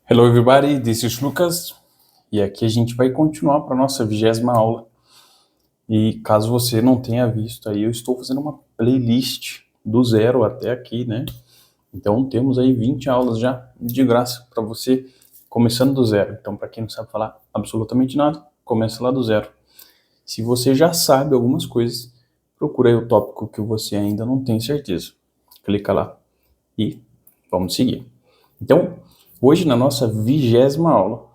Hello everybody, this is Lucas e aqui a gente vai continuar para a nossa 20ª aula. E caso você não tenha visto aí, eu estou fazendo uma playlist do zero até aqui, né? Então temos aí 20 aulas já de graça para você, começando do zero. Então para quem não sabe falar absolutamente nada, começa lá do zero. Se você já sabe algumas coisas, procura aí o tópico que você ainda não tem certeza. Clica lá e vamos seguir. Então, hoje na nossa 20ª aula,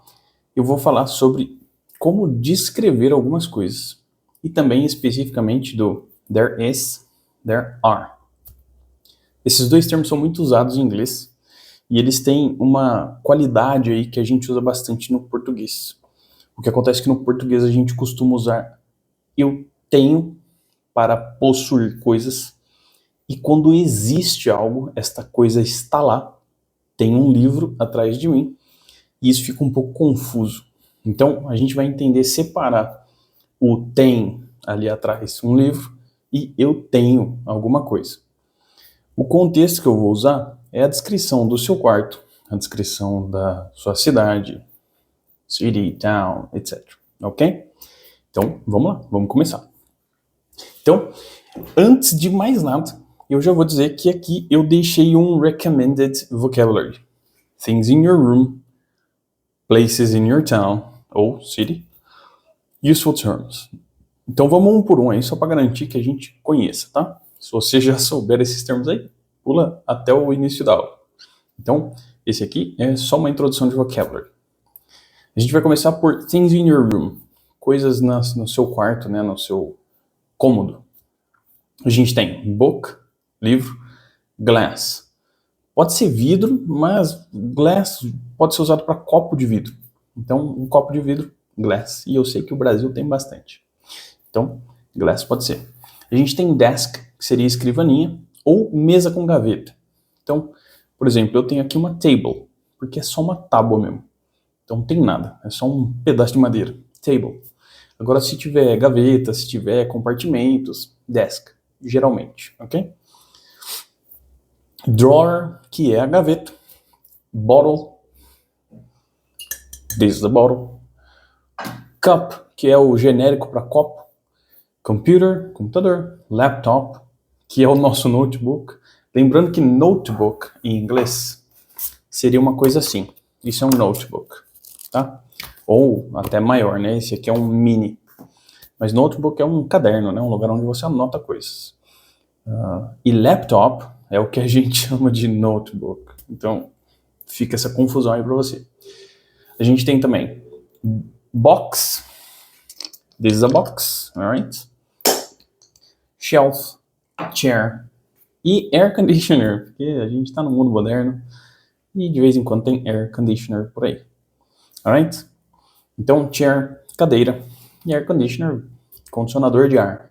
eu vou falar sobre como descrever algumas coisas. E também especificamente do there is, there are. Esses dois termos são muito usados em inglês e eles têm uma qualidade aí que a gente usa bastante no português. O que acontece é que no português a gente costuma usar eu tenho para possuir coisas e quando existe algo, esta coisa está lá, tem um livro atrás de mim e isso fica um pouco confuso. Então, a gente vai entender separar o tem ali atrás um livro e eu tenho alguma coisa. O contexto que eu vou usar é a descrição do seu quarto, a descrição da sua cidade, city, town, etc. Ok? Então, vamos lá, vamos começar. Então, antes de mais nada, eu já vou dizer que aqui eu deixei um recommended vocabulary. Things in your room, places in your town ou city, useful terms. Então vamos um por um aí, só para garantir que a gente conheça, tá? Se você já souber esses termos aí, pula até o início da aula. Então, esse aqui é só uma introdução de vocabulary. A gente vai começar por things in your room, coisas no seu quarto, né, no seu cômodo. A gente tem book, livro, glass. Pode ser vidro, mas glass pode ser usado para copo de vidro. Então, um copo de vidro, glass. E eu sei que o Brasil tem bastante. Então, glass pode ser. A gente tem desk, que seria escrivaninha, ou mesa com gaveta. Então, por exemplo, eu tenho aqui uma table, porque é só uma tábua mesmo. Então não tem nada, é só um pedaço de madeira. Table. Agora, se tiver gaveta, se tiver compartimentos, desk, geralmente, ok? Drawer, que é a gaveta. Bottle, this is the bottle. Cup, que é o genérico para copo. Computer, computador. Laptop, que é o nosso notebook. Lembrando que notebook, em inglês, seria uma coisa assim. Isso é um notebook, tá? Ou até maior, né? Esse aqui é um mini. Mas notebook é um caderno, né? Um lugar onde você anota coisas. E laptop é o que a gente chama de notebook. Então, fica essa confusão aí pra você. A gente tem também box. This is a box, alright? Shelf, chair e air conditioner, porque a gente está no mundo moderno e de vez em quando tem air conditioner por aí. Alright? Então, chair, cadeira e air conditioner, condicionador de ar,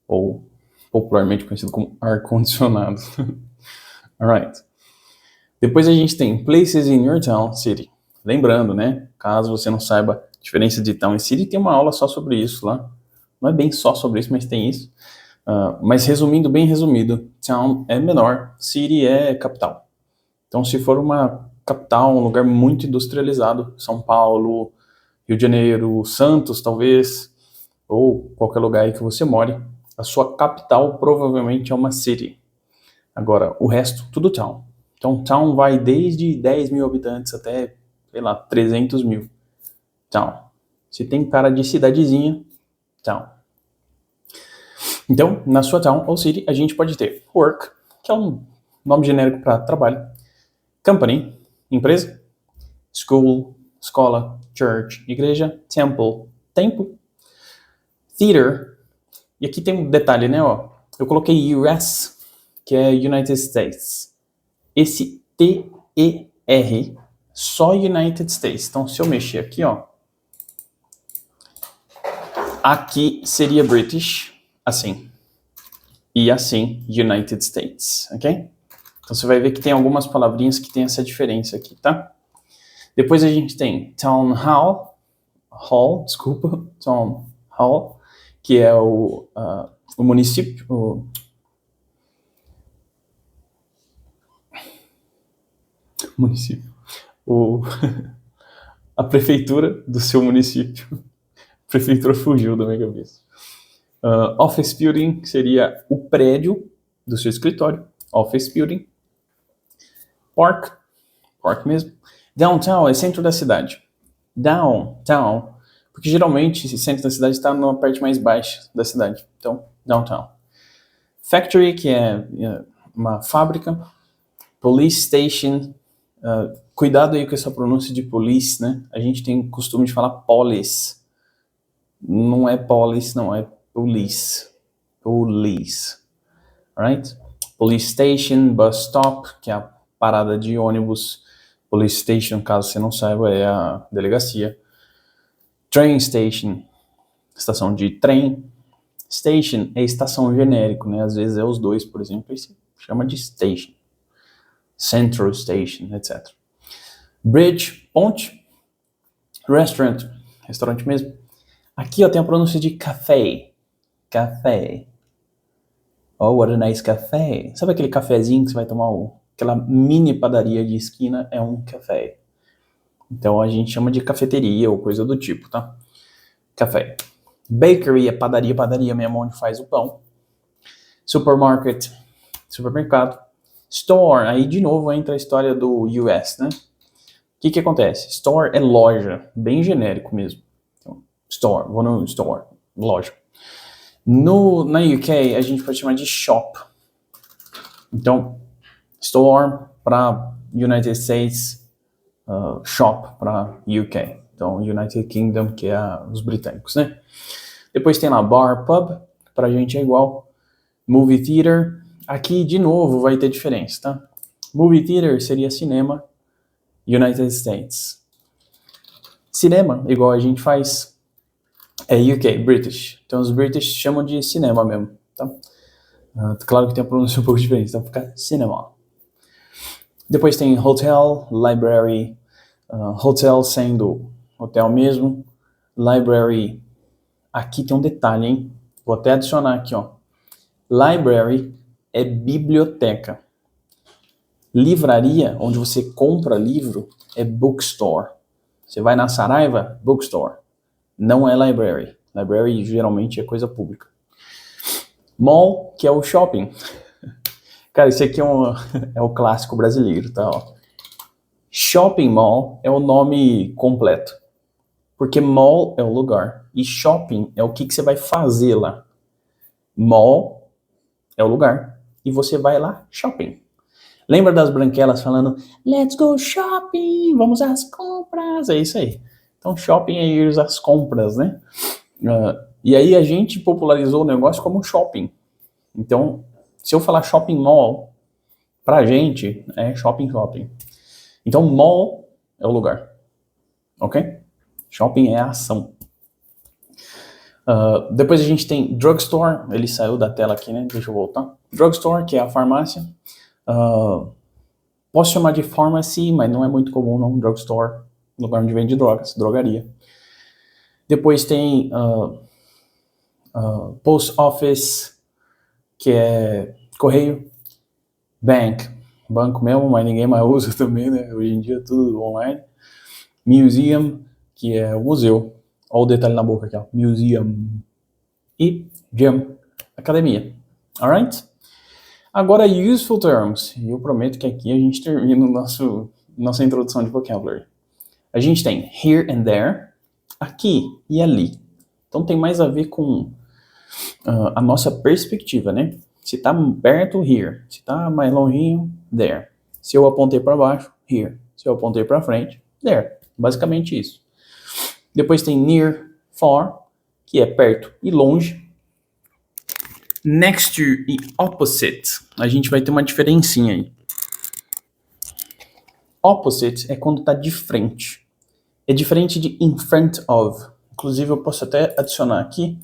ou popularmente conhecido como ar-condicionado. Alright? Depois a gente tem places in your town, city. Lembrando, né? Caso você não saiba a diferença de town e city, tem uma aula só sobre isso lá. Não é bem só sobre isso, mas tem isso. Mas resumindo, bem resumido, town é menor, city é capital. Então, se for uma capital, um lugar muito industrializado, São Paulo, Rio de Janeiro, Santos, talvez, ou qualquer lugar aí que você more, a sua capital provavelmente é uma city. Agora, o resto, tudo town. Então, town vai desde 10 mil habitantes até, sei lá, 300 mil. Town. Se tem cara de cidadezinha, town. Então, na sua town ou city, a gente pode ter work, que é um nome genérico para trabalho, company, empresa, school, escola, church, igreja, temple, templo, theater, e aqui tem um detalhe, né, ó, eu coloquei US, que é United States. Esse T-E-R, só United States. Então, se eu mexer aqui, ó, aqui seria British, assim, e assim, United States, ok? Então, você vai ver que tem algumas palavrinhas que tem essa diferença aqui, tá? Depois a gente tem town hall, town hall, que é o município, município, o, a prefeitura do seu município. A prefeitura fugiu da minha cabeça. Office building, que seria o prédio do seu escritório. Office building. Park mesmo. Downtown é centro da cidade. Downtown, porque geralmente esse centro da cidade está na parte mais baixa da cidade. Então, downtown. Factory, que é uma fábrica. Police station. Cuidado aí com essa pronúncia de police, né? A gente tem costume de falar police. Não é police, não, é police. Police. Alright? Police station, bus stop, que é a parada de ônibus. Police station, caso você não saiba, é a delegacia. Train station, estação de trem. Station é estação genérico, né? Às vezes é os dois, por exemplo, aí se chama de station. Central station, etc. Bridge, ponte. Restaurant, restaurante mesmo. Aqui, ó, tem a pronúncia de café. Café. Oh, what a nice café. Sabe aquele cafezinho que você vai tomar? Aquela mini padaria de esquina é um café. Então a gente chama de cafeteria ou coisa do tipo, tá? Café. Bakery é padaria mesmo, onde faz o pão. Supermarket, supermercado. Store, aí de novo entra a história do US, né? O que acontece? Store é loja, bem genérico mesmo. Então, store, vou no store, loja. Na UK, a gente pode chamar de shop. Então, store para United States, shop para UK. Então, United Kingdom, que é os britânicos, né? Depois tem lá bar, pub, pra gente é igual. Movie theater, aqui de novo vai ter diferença, tá? Movie theater seria cinema, United States. Cinema, igual a gente faz, é UK, British. Então os British chamam de cinema mesmo, tá? Claro que tem a pronúncia um pouco diferente, então fica cinema. Depois tem hotel, library, hotel sendo hotel mesmo, library. Aqui tem um detalhe, hein? Vou até adicionar aqui, ó. Library é biblioteca. Livraria, onde você compra livro, é bookstore. Você vai na Saraiva, bookstore. Não é library. Library geralmente é coisa pública. Mall, que é o shopping. Cara, isso aqui é o clássico brasileiro, tá? Ó. Shopping mall é o nome completo. Porque mall é o lugar. E shopping é o que você vai fazer lá. Mall é o lugar. E você vai lá, shopping. Lembra das branquelas falando, let's go shopping, vamos às compras, é isso aí. Então shopping é ir às compras, né? E aí a gente popularizou o negócio como shopping. Então, se eu falar shopping mall, pra gente é shopping. Então mall é o lugar, ok? Shopping é a ação. Depois a gente tem drugstore, ele saiu da tela aqui, né? Deixa eu voltar. Drugstore, que é a farmácia. Posso chamar de pharmacy, mas não é muito comum, não. Drugstore, lugar onde vende drogas, drogaria. Depois tem post office, que é correio. Bank, banco mesmo, mas ninguém mais usa também, né? Hoje em dia é tudo online. Museum, que é o museu. Olha o detalhe na boca aqui, ó. Museum. E gym, academia. Alright? Agora, useful terms. E eu prometo que aqui a gente termina nossa introdução de vocabulary. A gente tem here and there, aqui e ali. Então tem mais a ver com a nossa perspectiva, né? Se tá perto, here. Se tá mais longinho, there. Se eu apontei para baixo, here. Se eu apontei para frente, there. Basicamente isso. Depois tem near, far, que é perto e longe. Next to e opposite. A gente vai ter uma diferencinha aí. Opposite é quando tá de frente. É diferente de in front of. Inclusive eu posso até adicionar aqui.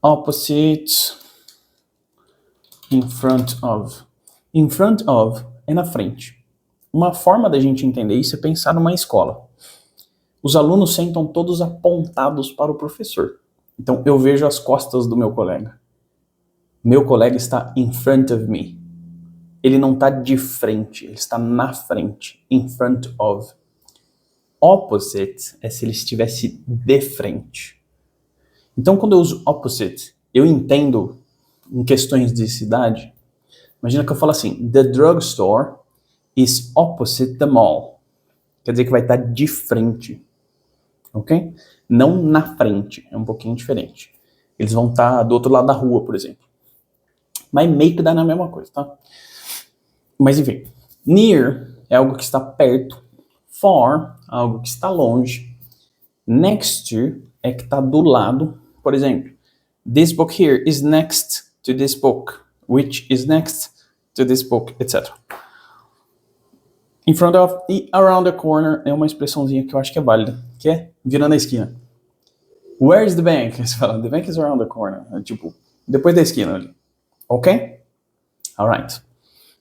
Opposite, in front of. In front of é na frente. Uma forma da gente entender isso é pensar numa escola. Os alunos sentam todos apontados para o professor. Então eu vejo as costas do meu colega. Meu colega está in front of me. ele não está de frente, ele está na frente, in front of. Opposite é se ele estivesse de frente. Então, quando eu uso opposite, eu entendo em questões de cidade. Imagina que eu falo assim, the drugstore is opposite the mall. Quer dizer que vai estar de frente, ok? Não na frente, é um pouquinho diferente. Eles vão estar do outro lado da rua, por exemplo. Mas meio que dá na mesma coisa, tá? Mas enfim, near é algo que está perto, far, algo que está longe, next to é que está do lado. Por exemplo, this book here is next to this book, which is next to this book, etc. In front of e around the corner é uma expressãozinha que eu acho que é válida, que é virando a esquina. Where is the bank? Você fala, the bank is around the corner. É tipo, depois da esquina ali. Ok? Alright.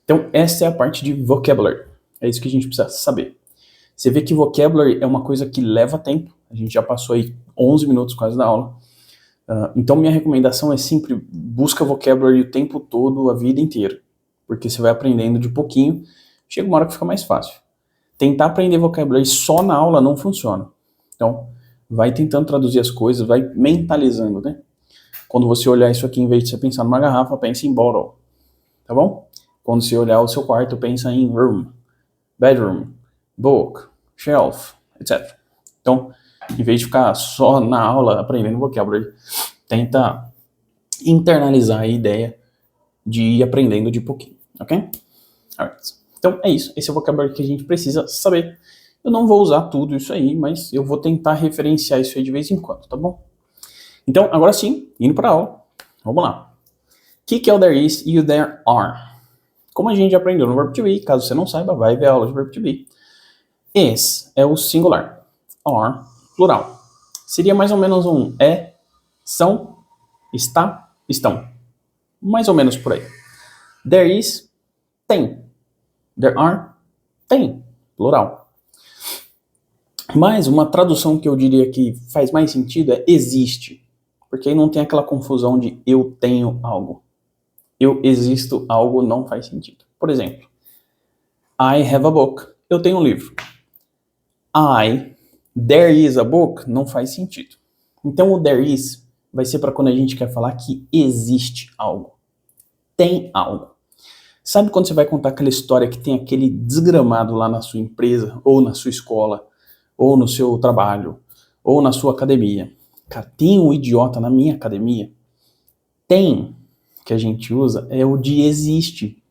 Então, essa é a parte de vocabulary. É isso que a gente precisa saber. Você vê que vocabulary é uma coisa que leva tempo. A gente já passou aí 11 minutos quase da aula. Então, minha recomendação é sempre busca vocabulary o tempo todo, a vida inteira. Porque você vai aprendendo de pouquinho. Chega uma hora que fica mais fácil. Tentar aprender vocabulary só na aula não funciona. Então, vai tentando traduzir as coisas, vai mentalizando, né? Quando você olhar isso aqui, em vez de você pensar numa garrafa, pense em bottle. Tá bom? Quando você olhar o seu quarto, pensa em room, bedroom, book, shelf, etc. Então, em vez de ficar só na aula aprendendo vocabulary, tenta internalizar a ideia de ir aprendendo de pouquinho, ok? Alright. Então, é isso. Esse é o vocabulary que a gente precisa saber. Eu não vou usar tudo isso aí, mas eu vou tentar referenciar isso aí de vez em quando, tá bom? Então, agora sim, indo para a aula, vamos lá. O que é o there is e o there are? Como a gente já aprendeu no verbo to be, caso você não saiba, vai ver a aula de verbo to be. Is é o singular, are, plural. Seria mais ou menos um é, são, está, estão. Mais ou menos por aí. There is, tem. There are, tem, plural. Mas uma tradução que eu diria que faz mais sentido é existe. Porque aí não tem aquela confusão de eu tenho algo. Eu existo algo não faz sentido. Por exemplo, I have a book. Eu tenho um livro. There is a book não faz sentido. Então o there is vai ser para quando a gente quer falar que existe algo. Tem algo. Sabe quando você vai contar aquela história que tem aquele desgramado lá na sua empresa, ou na sua escola, ou no seu trabalho, ou na sua academia? Cara, tem um idiota na minha academia? Tem, que a gente usa, é o de existe.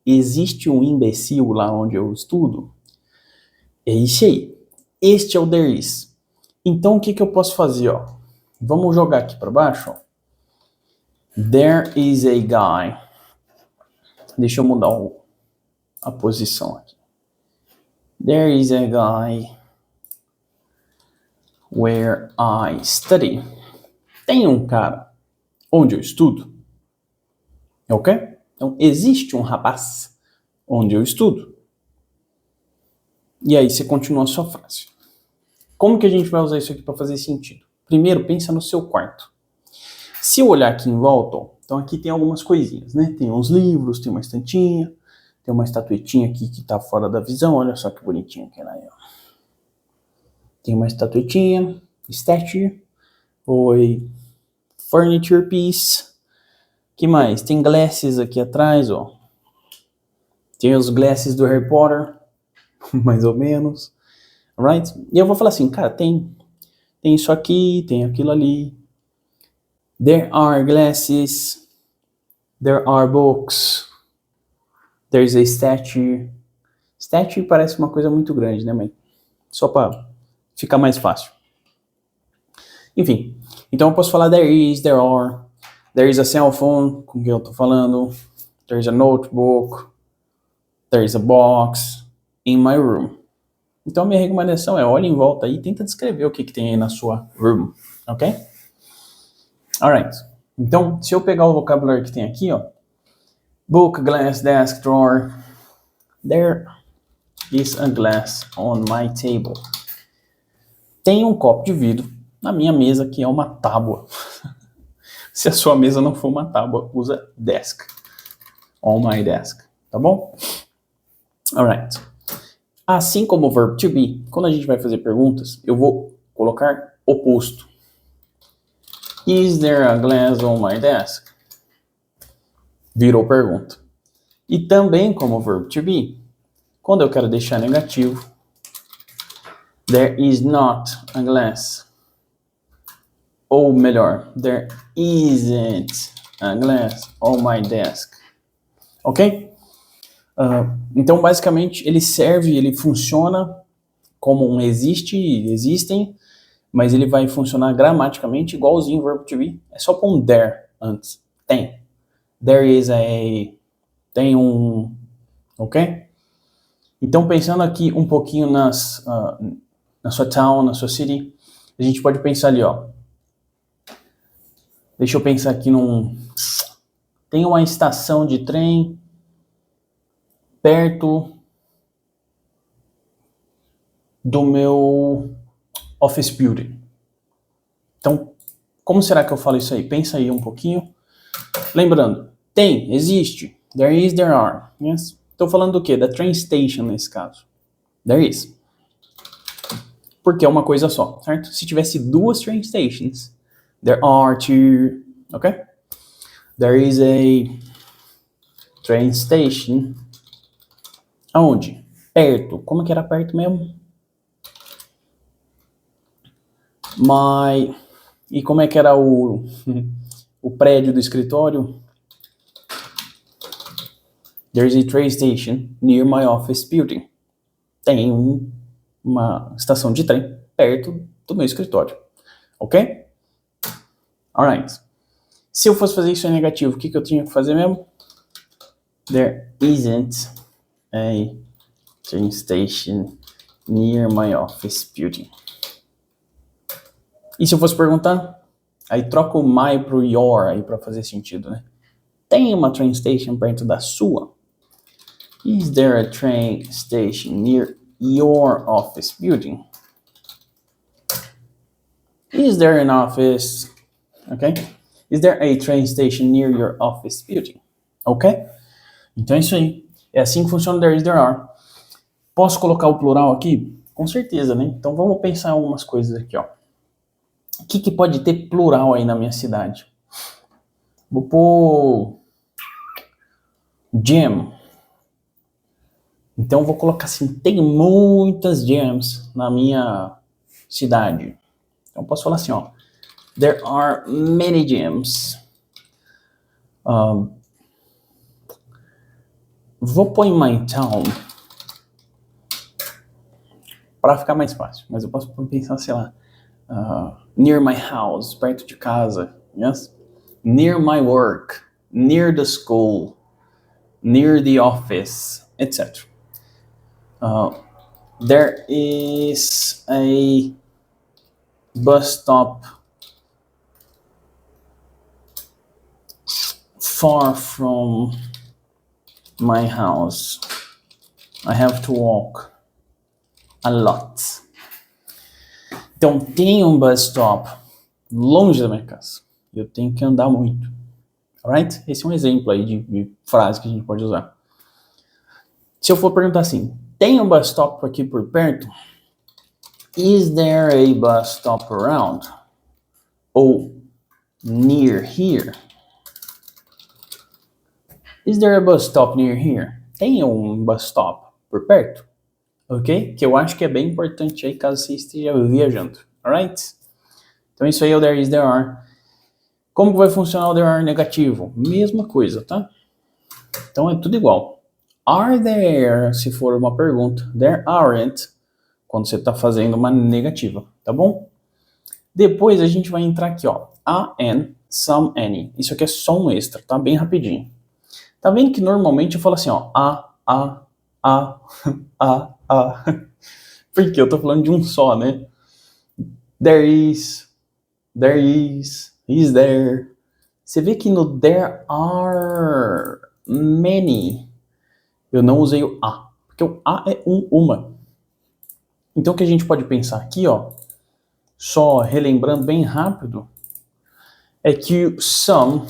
Existe um imbecil lá onde eu estudo? É isso aí. Este é o there is. Então, o que eu posso fazer? Ó? Vamos jogar aqui para baixo. Ó. There is a guy. Deixa eu mudar a posição aqui. There is a guy where I study. Tem um cara onde eu estudo. Ok? Então, existe um rapaz onde eu estudo. E aí você continua a sua frase. Como que a gente vai usar isso aqui para fazer sentido? Primeiro, pensa no seu quarto. Se eu olhar aqui em volta, ó, então aqui tem algumas coisinhas, né? Tem uns livros, tem uma estantinha, tem uma estatuetinha aqui que tá fora da visão, olha só que bonitinho que ela é. Ó. Tem uma estatuetinha, statue, oi, furniture piece. Que mais? Tem glasses aqui atrás, ó. Tem os glasses do Harry Potter, mais ou menos, right? E eu vou falar assim, cara, tem isso aqui, tem aquilo ali. There are glasses. There are books. There's a statue. Statue parece uma coisa muito grande, né, mãe? Só para ficar mais fácil. Enfim, então eu posso falar there is, there are. There is a cell phone, com quem eu tô falando. There's a notebook. There's a box in my room. Então a minha recomendação é olha em volta aí e tenta descrever o que tem aí na sua room, ok? Alright. Então, se eu pegar o vocabulário que tem aqui, ó. Book, glass, desk, drawer. There is a glass on my table. Tem um copo de vidro na minha mesa que é uma tábua. Se a sua mesa não for uma tábua, usa desk. On my desk. tá bom? Alright. Assim como o verbo to be, quando a gente vai fazer perguntas, eu vou colocar oposto. Is there a glass on my desk? Virou pergunta. E também como o verbo to be, quando eu quero deixar negativo, there is not a glass. Ou melhor, there isn't a glass on my desk. Ok? Então, basicamente, ele funciona como um existem, mas ele vai funcionar gramaticamente igualzinho o verbo to be. É só pôr um there antes. Tem. There is a... Tem um... Ok? Então, pensando aqui um pouquinho na sua town, na sua city, a gente pode pensar ali, ó. Deixa eu pensar aqui Tem uma estação de trem perto do meu office building. Então, como será que eu falo isso aí? Pensa aí um pouquinho. Lembrando, tem, existe. There is, there are. Yes? Estou falando do quê? Da train station nesse caso. There is. Porque é uma coisa só, certo? Se tivesse duas train stations, there are two, ok? There is a train station. Aonde? Perto. Como que era perto mesmo? E como é que era o prédio do escritório? There's a train station near my office building. Tem uma estação de trem perto do meu escritório. Ok? Alright. Se eu fosse fazer isso em negativo, o que eu tinha que fazer mesmo? There isn't a train station near my office building. E se eu fosse perguntar? Aí troca o my pro your aí para fazer sentido, né? Tem uma train station perto da sua? Is there a train station near your office building? Is there an office? Okay? Is there a train station near your office building? Ok? Então é isso aí. É assim que funciona o there is, there are. Posso colocar o plural aqui? Com certeza, né? Então vamos pensar em algumas coisas aqui, ó. O que pode ter plural aí na minha cidade? Vou pôr gym. Então vou colocar assim, tem muitas gyms na minha cidade. Então posso falar assim, ó. There are many gyms. Vou pôr em my town para ficar mais fácil. Mas eu posso pensar, sei lá, near my house, perto de casa, yes? Near my work, near the school, near the office, etc. There is a bus stop far from my house. I have to walk a lot. Então tem um bus stop longe da minha casa. Eu tenho que andar muito. Alright? Esse é um exemplo aí de frase que a gente pode usar. Se eu for perguntar assim, tem um bus stop aqui por perto? Is there a bus stop around? Ou near here? Is there a bus stop near here? Tem um bus stop por perto? Ok? Que eu acho que é bem importante aí caso você esteja viajando. Alright? Então isso aí é o there is, there are. Como que vai funcionar o there are negativo? Mesma coisa, tá? Então é tudo igual. Are there, se for uma pergunta. There aren't, quando você está fazendo uma negativa, tá bom? Depois a gente vai entrar aqui, ó. A, an, some, any. Isso aqui é só um extra, tá? Bem rapidinho. Tá vendo que normalmente eu falo assim, ó. A. Porque eu tô falando de um só, né? There is, is there. Você vê que no there are many, eu não usei o a, porque o a é uma. Então o que a gente pode pensar aqui, ó, só relembrando bem rápido, é que o some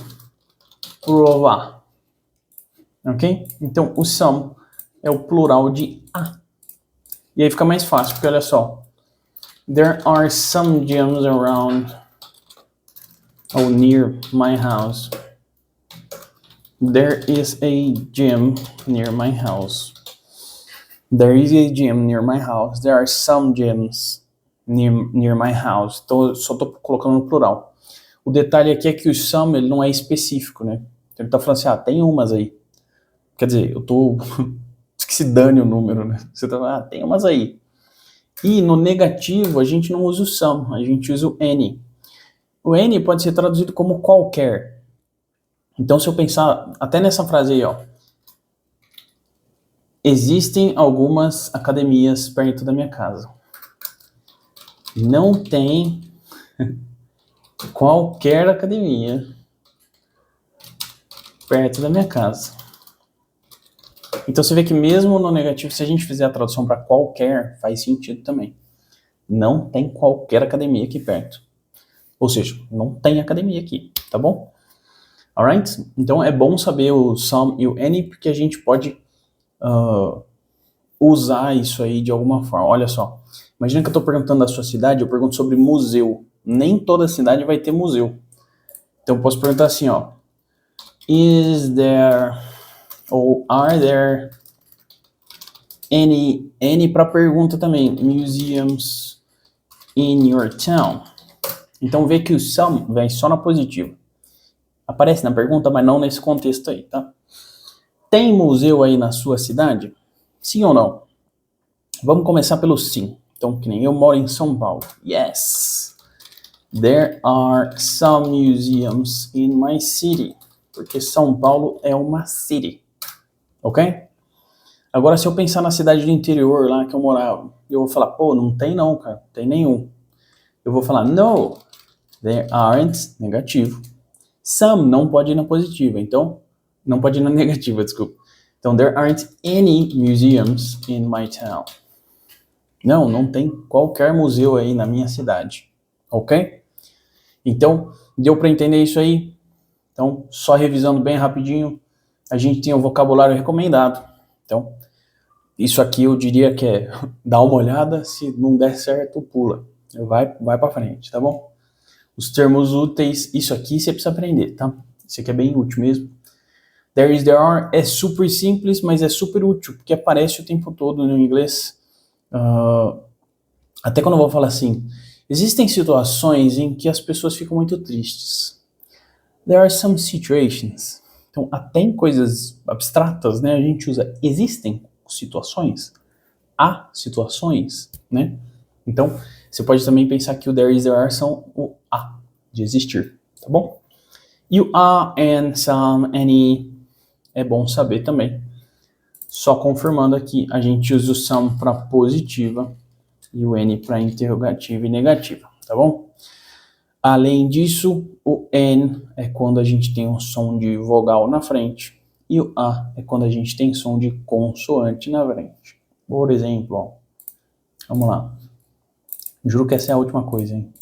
prova. ok? Então, o some é o plural de a. E aí fica mais fácil, porque olha só. There are some gyms around or near my house. There is a gym near my house. There is a gym near my house. There are some gyms near my house. Então, eu só tô colocando no plural. O detalhe aqui é que o some, ele não é específico, né? Então, ele tá falando assim, tem umas aí. Quer dizer, eu tô... que se dane o número, né? Você tá falando, tem umas aí. E no negativo, a gente não usa o some, a gente usa o any. O any pode ser traduzido como qualquer. Então, se eu pensar até nessa frase aí, ó. Existem algumas academias perto da minha casa. Não tem qualquer academia perto da minha casa. Então você vê que mesmo no negativo, se a gente fizer a tradução para qualquer, faz sentido também. Não tem qualquer academia aqui perto. Ou seja, não tem academia aqui, tá bom? Alright? Então é bom saber o some e o any, porque a gente pode usar isso aí de alguma forma. Olha só, imagina que eu estou perguntando da sua cidade, eu pergunto sobre museu. Nem toda cidade vai ter museu. Então eu posso perguntar assim, ó. Is there, ou are there any para pergunta também, museums in your town? Então vê que o some vem só na positiva. Aparece na pergunta, mas não nesse contexto aí, tá? Tem museu aí na sua cidade? Sim ou não? Vamos começar pelo sim. Então, que nem eu moro em São Paulo. Yes. There are some museums in my city. Porque São Paulo é uma city. Ok? Agora, se eu pensar na cidade do interior, lá que eu morava, eu vou falar, pô, não tem não, cara. Não tem nenhum. Eu vou falar, no. There aren't, negativo. Some não pode ir na positiva, então, não pode ir na negativa, desculpa. Então, there aren't any museums in my town. Não tem qualquer museu aí na minha cidade, ok? Então, deu para entender isso aí? Então, só revisando bem rapidinho, a gente tem o vocabulário recomendado. Então, isso aqui eu diria que é dar uma olhada, se não der certo, pula. Vai para frente, tá bom? Os termos úteis, isso aqui você precisa aprender, tá? Isso aqui é bem útil mesmo. There is, there are, é super simples, mas é super útil, porque aparece o tempo todo no inglês. Até quando eu vou falar assim, existem situações em que as pessoas ficam muito tristes. There are some situations. Então, até em coisas abstratas, né, a gente usa existem situações, há situações, né? Então, você pode também pensar que o there is, there are são o a, de existir, tá bom? E o a, and, some, any, é bom saber também. Só confirmando aqui, a gente usa o some para positiva e o n para interrogativa e negativa, tá bom? Além disso, o n é quando a gente tem um som de vogal na frente e o a é quando a gente tem som de consoante na frente. Por exemplo, ó, vamos lá. Juro que essa é a última coisa, hein?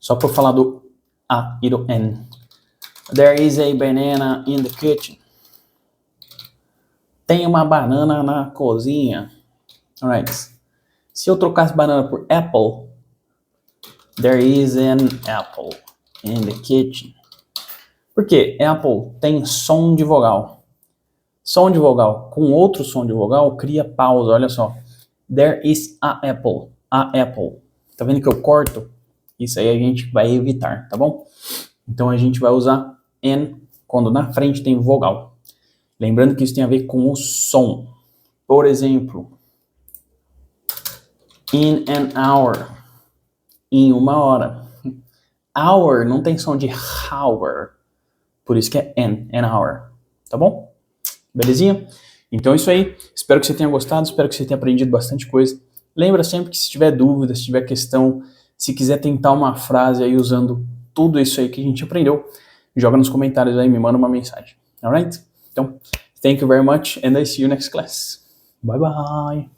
Só por falar do a e do n. There is a banana in the kitchen. Tem uma banana na cozinha. Alright. Se eu trocasse banana por apple, there is an apple in the kitchen. Por quê? Apple tem som de vogal. Som de vogal com outro som de vogal cria pausa, olha só. There is a apple. A apple. Tá vendo que eu corto? Isso aí a gente vai evitar, tá bom? Então a gente vai usar n quando na frente tem vogal. Lembrando que isso tem a ver com o som. Por exemplo, in an hour. Em uma hora. Hour não tem som de hour. Por isso que é an hour. Tá bom? Belezinha? Então é isso aí. Espero que você tenha gostado. Espero que você tenha aprendido bastante coisa. Lembra sempre que se tiver dúvida, se tiver questão, se quiser tentar uma frase aí usando tudo isso aí que a gente aprendeu, joga nos comentários aí, me manda uma mensagem. Alright? Então, thank you very much and I see you next class. Bye bye!